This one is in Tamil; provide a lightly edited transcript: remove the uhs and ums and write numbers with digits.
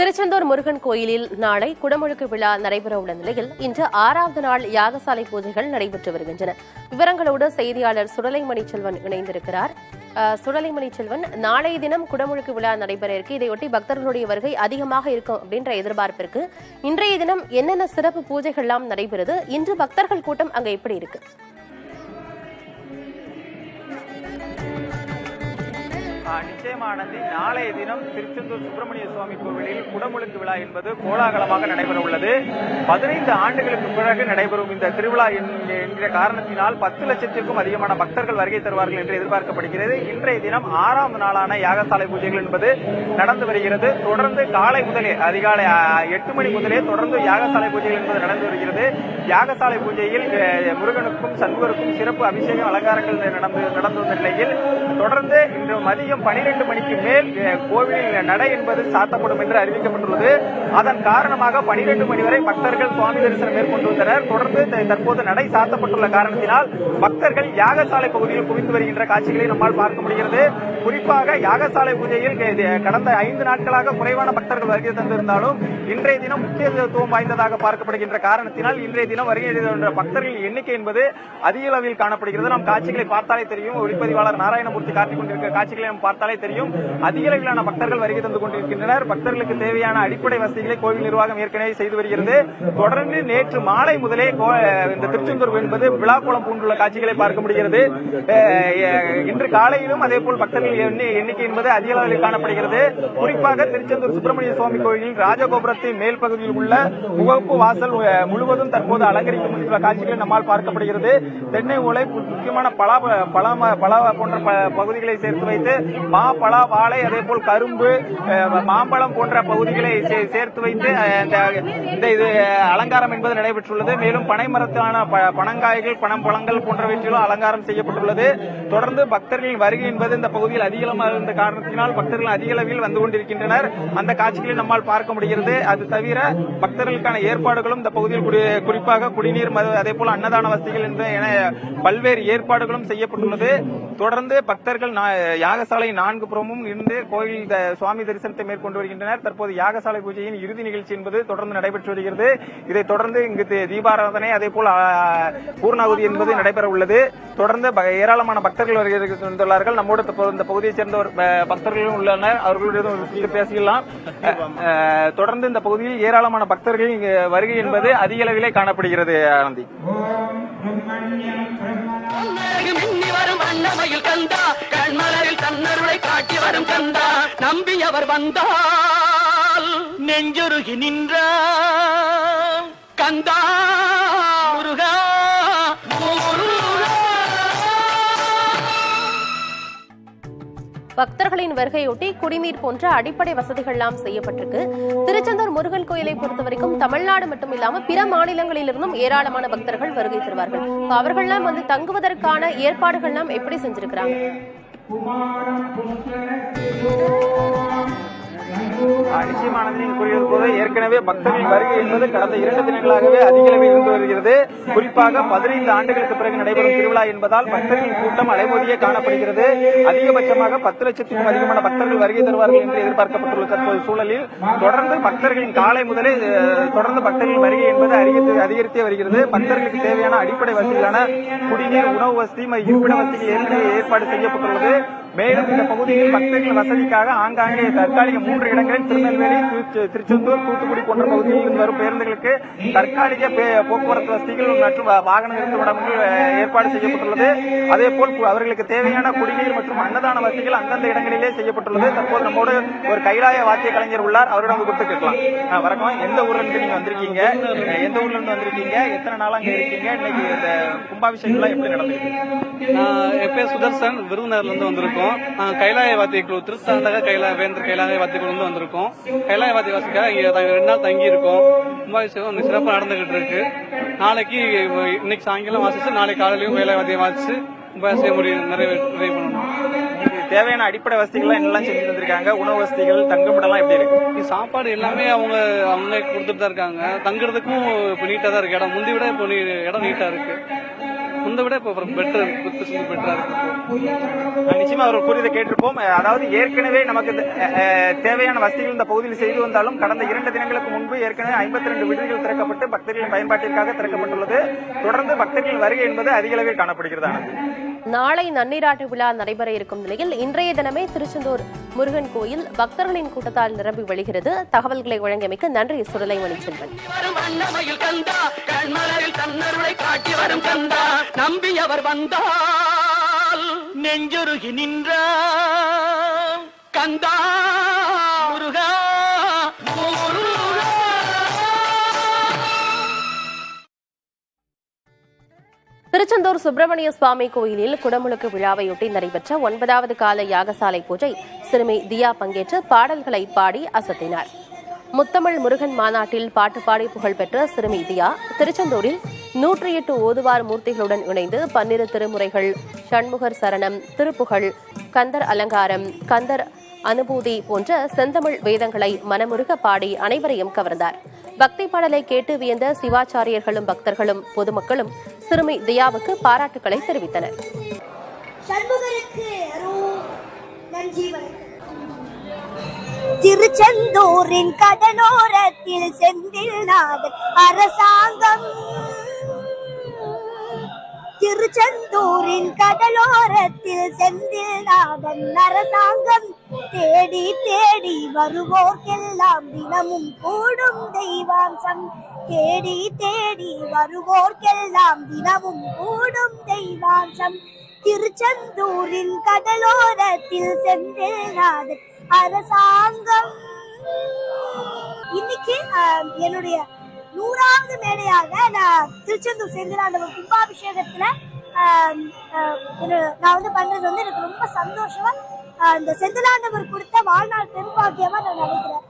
திருச்செந்தூர் முருகன் கோயிலில் நாளை குடமுழுக்கு விழா நடைபெறவுள்ள நிலையில் இன்று 6வது நாள் யாகசாலை பூஜைகள் நடைபெற்று வருகின்றன. விவரங்களோடு செய்தியாளர் சுடலைமணி செல்வன் இணைந்திருக்கிறார். சுடலைமணி செல்வன், நாளைய தினம் குடமுழுக்கு விழா நடைபெற இருக்கு. இதையொட்டி பக்தர்களுடைய வருகை அதிகமாக இருக்கும் அப்படின்ற எதிர்பார்ப்பிற்கு இன்றைய தினம் என்னென்ன சிறப்பு பூஜைகள் எல்லாம் நடைபெறுது? இன்று பக்தர்கள் கூட்டம் அங்க எப்படி இருக்கு? நிச்சயமானது. நாளைய தினம் திருச்செந்தூர் சுப்பிரமணிய சுவாமி கோவிலில் குடமுழுக்கு விழா என்பது கோலாகலமாக நடைபெற உள்ளது. 15 ஆண்டுகளுக்கு பிறகு நடைபெறும் இந்த திருவிழா என்கிற காரணத்தினால் 10 லட்சத்திற்கும் அதிகமான பக்தர்கள் வருகை தருவார்கள் என்று எதிர்பார்க்கப்படுகிறது. இன்றைய தினம் 6வது நாளான யாகசாலை பூஜைகள் என்பது நடந்து வருகிறது. தொடர்ந்து காலை முதலே அதிகாலை 8 மணி முதலே தொடர்ந்து யாகசாலை பூஜைகள் என்பது நடந்து வருகிறது. யாகசாலை பூஜையில் முருகனுக்கும் சண்முகருக்கும் சிறப்பு அபிஷேகம் அலங்காரங்கள் நடந்து வந்த நிலையில் தொடர்ந்து இன்று மதியம் 12 மணிக்கு மேல் கோவிலில் நடை என்பது சாத்தப்படும் என்று அறிவிக்கப்பட்டுள்ளது. அதன் காரணமாக 12 மணி வரை பக்தர்கள் சுவாமி தரிசனம் மேற்கொண்டு வந்தனர். தொடர்ந்து தற்போது நடை சாத்தப்பட்டுள்ள காரணத்தினால் பக்தர்கள் யாகசாலை பகுதியில் குவிந்து வருகின்ற காட்சிகளை நம்மால் பார்க்க முடிகிறது. குறிப்பாக யாகசாலை பூஜையில் கடந்த 5 நாட்களாக குறைவான பக்தர்கள் வருகை தந்திருந்தாலும் இன்றைய தினம் முக்கியத்துவம் வாய்ந்ததாக பார்க்கப்படுகின்ற காரணத்தினால் இன்றைய தினம் வருகை தந்த பக்தர்களின் எண்ணிக்கை என்பது அதிக அளவில் காணப்படுகிறது. நாம் காட்சிகளை பார்த்தாலே தெரியும். ஒளிப்பதிவாளர் நாராயணமூர்த்தி காட்டிக் கொண்டிருக்கிற காட்சிகளை நாம் பார்த்தாலே தெரியும். அதிக அளவிலான பக்தர்கள் வருகை தந்து கொண்டிருக்கின்றனர். பக்தர்களுக்கு தேவையான அடிப்படை வசதிகளை கோவில் நிர்வாகம் ஏற்கனவே செய்து வருகிறது. தொடர்ந்து நேற்று மாலை முதலே இந்த திருச்செந்தூர் என்பது விழாக்கோலம் பூண்டுள்ள காட்சிகளை பார்க்க முடிகிறது. இன்று காலையிலும் அதேபோல் பக்தர்கள் எண்ணிக்கை என்பது அதிக அளவில் காணப்படுகிறது. குறிப்பாக திருச்செந்தூர் சுப்பிரமணிய சுவாமி கோயிலில் ராஜகோபுரத்தின் மேல் பகுதியில் உள்ள முகப்பு வாசல் முழுவதும் தற்போது அலங்கரிக்கப்பட்டுள்ள காட்சிகளை நம்மால் பார்க்கப்படுகிறது. தென்னை ஓலை முக்கியமான பலா போன்ற பகுதிகளை சேர்த்து வைத்து மா, பலா, வாழை, அதே போல் கரும்பு, மாம்பழம் போன்ற பகுதிகளை சேர்த்து வைத்து இந்த இது அலங்காரம் என்பது நடைபெற்றுள்ளது. மேலும் பனை மரத்தான பனங்காய்கள், பழங்கள் போன்றவற்றிலும் அலங்காரம் செய்யப்பட்டுள்ளது. தொடர்ந்து பக்தர்களின் வருகை என்பது இந்த பகுதியில் அதிகமாக இருந்த காரணத்தினால் பக்தர்கள் அதிக அளவில் வந்து கொண்டிருக்கின்றனர். அந்த காட்சிகளை நம்மால் பார்க்க முடிகிறது. அது தவிர பக்தர்களுக்கான ஏற்பாடுகளும் இந்த பகுதியில் குறிப்பாக குடிநீர், அதே போல அன்னதான வசதிகள் என பல்வேறு ஏற்பாடுகளும் செய்யப்பட்டுள்ளது. தொடர்ந்து பக்தர்கள் யாகசாலை 4 புறமும் இருந்து கோயில் சுவாமி தரிசனத்தை மேற்கொண்டு வருகின்றனர். தற்போது யாகசாலை பூஜையின் இறுதி நிகழ்ச்சி என்பது தொடர்ந்து நடைபெற்று வருகிறது. இதை தொடர்ந்து இங்கு தீபாராதனை, அதே போல் பூர்ணாகுதி என்பது நடைபெற உள்ளது. தொடர்ந்து ஏராளமான பக்தர்கள் வந்துள்ளார்கள். நம்மோடு இந்த பகுதியைச் சேர்ந்த பக்தர்களும் உள்ளனர். அவர்களுடன் பேசிக்கலாம். தொடர்ந்து இந்த பகுதியில் ஏராளமான பக்தர்கள் வருகை என்பது அதிக அளவிலே காணப்படுகிறது. ஆனந்தி, அன்னமையில் கந்தா கண்மலரில் தன்னருளை காட்டி வரும் கந்தா நம்பியவர் வந்தால் நெஞ்சுருகி நின்ற கந்தா முருகா. பக்தர்களின் வருகையொட்டி குடிநீர் போன்ற அடிப்படை வசதிகள் எல்லாம் செய்யப்பட்டிருக்கு. திருச்செந்தூர் முருகன் கோயிலை பொறுத்தவரைக்கும் தமிழ்நாடு மட்டும் இல்லாம பிற மாநிலங்களிலிருந்தும் ஏராளமான பக்தர்கள் வருகை தருவார்கள். அவர்கள்லாம் வந்து தங்குவதற்கான ஏற்பாடுகள் எல்லாம் எப்படி செஞ்சிருக்கிறாங்க? நிச்சயமானது கூறியது போது ஏற்கனவே பக்தர்களின் வருகை என்பது கடந்த 2 தினங்களாகவே அதிக அளவில் இருந்து வருகிறது. குறிப்பாக 15 ஆண்டுகளுக்கு பிறகு நடைபெறும் திருவிழா என்பதால் பக்தர்களின் கூட்டம் அலைமோதியே காணப்படுகிறது. அதிகபட்சமாக 10 லட்சத்திற்கும் அதிகமான பக்தர்கள் வருகை தருவார்கள் என்று எதிர்பார்க்கப்பட்டுள்ள தற்போது சூழலில் தொடர்ந்து பக்தர்களின் காலை முதலே தொடர்ந்து பக்தர்களின் வருகை என்பது அதிகரித்தே வருகிறது. பக்தர்களுக்கு தேவையான அடிப்படை வசதிகளான குடிநீர், உணவு வசதி, இருப்பிட வசதி ஏற்கனவே ஏற்பாடு செய்யப்பட்டுள்ளது. மேலும் இந்த பகுதியில் பக்தர்கள் வசதிக்காக ஆங்காங்கே தற்காலிக 3 இடங்களில் திருநெல்வேலி, திருச்செந்தூர், தூத்துக்குடி போன்ற பகுதியில் வரும் பேருந்துகளுக்கு தற்காலிக போக்குவரத்து வசதிகள் மற்றும் வாகன நிறுத்துமிடங்கள் ஏற்பாடு செய்யப்பட்டுள்ளது. அதேபோல் அவர்களுக்கு தேவையான குடிநீர் மற்றும் அன்னதான வசதிகள் அந்தந்த இடங்களிலே செய்யப்பட்டுள்ளது. தற்போது நம்மோடு ஒரு கைலாய வாத்திய கலைஞர் உள்ளார். அவரிடம் கொடுத்து கேட்கலாம். வணக்கம், எந்த ஊர்ல இருந்து நீங்க வந்திருக்கீங்க? எந்த ஊர்ல இருந்து வந்திருக்கீங்க? எத்தனை நாளா அங்க இருக்கீங்க? இன்னைக்கு இந்த கும்பாபிஷேகம் எப்படி நடந்திருக்கு? என் பேர் சுதர்சன், விருதுநகர்ல இருந்து வந்திருக்கோம். கைலாய வாத்திய குழு, திருத்தாண்டக வேந்தர் கைலாய வாத்திய குழு வந்திருக்கோம். கைலாய வாத்திய வாசிக்காக இங்க 2 நாள் தங்கி இருக்கோம். கும்பாபிஷேகம் சிறப்பாக நடந்துகிட்டு இருக்கு. நாளைக்கு இன்னைக்கு சாயங்காலம் வாசிச்சு நாளைக்கு காலையிலும் கைலாய வாத்தியம் வாசிச்சு கும்பாபிஷேகம் நிறைவு பண்ணணும். தேவையான அடிப்படை வசதிகள் என்னெல்லாம் செஞ்சு தந்திருக்காங்க? உணவு வசதிகள், தங்குமிடம்லாம் எப்படி இருக்கு? சாப்பாடு எல்லாமே அவங்க கொடுத்துட்டு தான் இருக்காங்க. தங்குறதுக்கும் இப்ப நீட்டா தான் இருக்கு. இடம் முந்தி விட இப்போ இடம் நீட்டா இருக்கு. முன்பை விட இப்போ பெட்டரா இருக்கு. நிச்சயமா அவர் கூறியதை கேட்டிருப்போம். அதாவது ஏற்கனவே நமக்கு தேவையான வசதிகள் இந்த பகுதியில் செய்து வந்தாலும் கடந்த 2 தினங்களுக்கு முன்பு ஏற்கனவே 52 விடுதிகள் திறக்கப்பட்டு பக்தர்களின் பயன்பாட்டிற்காக திறக்கப்பட்டுள்ளது. தொடர்ந்து பக்தர்களின் வருகை என்பது அதிக அளவில் காணப்படுகிறது. நாளை நன்னீராட்டு விழா நடைபெற இருக்கும் நிலையில் இன்றைய தினமே திருச்செந்தூர் முருகன் கோயில் பக்தர்களின் கூட்டத்தால் நிரம்பி வழிகிறது. தகவல்களை வழங்கியமைக்கு நன்றி சுடலைமணி செல்வன். காட்டி வரும் கந்தா நம்பி அவர் வந்தால் நெஞ்சொருகி நின்ற கந்தா முருகா. திருச்செந்தூர் சுப்பிரமணிய சுவாமி கோயிலில் குடமுழுக்கு விழாவையொட்டி நடைபெற்ற 9வது கால யாகசாலை பூஜை சிறுமி தியா பங்கேற்று பாடல்களை பாடி அசத்தினார். முத்தமிழ் முருகன் மாநாட்டில் பாட்டு பாடி புகழ்பெற்ற சிறுமி தியா திருச்செந்தூரில் 108 ஓதுவார் மூர்த்திகளுடன் இணைந்து 12 திருமுறைகள், ஷண்முகர் சரணம், திருப்புகழ், கந்தர் அலங்காரம், கந்தர் அனுபூதி போன்ற செந்தமிழ் வேதங்களை மனமுருக பாடி அனைவரையும் கவர்ந்தார். பக்தி பாடலை கேட்டு வியந்த சிவாச்சாரியர்களும் பக்தர்களும் பொதுமக்களும் சிறுமி தியாவுக்கு பாராட்டுக்களை தெரிவித்தனர். திருச்செந்தூரின் கடலோரத்தில் செந்தில்நாதன் அரசாங்கம், திருச்செந்தூரின் கடலோரத்தில் செந்தில்நாதன் அரசாங்கம், தேடி தேடி வருவோர்க்கெல்லாம் தினமும் கூடும் தெய்வாம்சம், தேடி தேடி வருவோர்க்கெல்லாம் தினமும் கூடும் தெய்வாம்சம், திருச்செந்தூரின் கடலோரத்தில் செந்தில்நாதன் அரசாங்கம். இன்னைக்கு என்னுடைய 100வது மேடையாக நான் திருச்செந்தூர் செந்திலாண்டவர் கும்பாபிஷேகத்துல நான் பண்றது எனக்கு ரொம்ப சந்தோஷமா, இந்த செந்திலாண்டவர் கொடுத்த வாழ்நாள் பெரும்பாக்கியமா நான் நினைக்கிறேன்.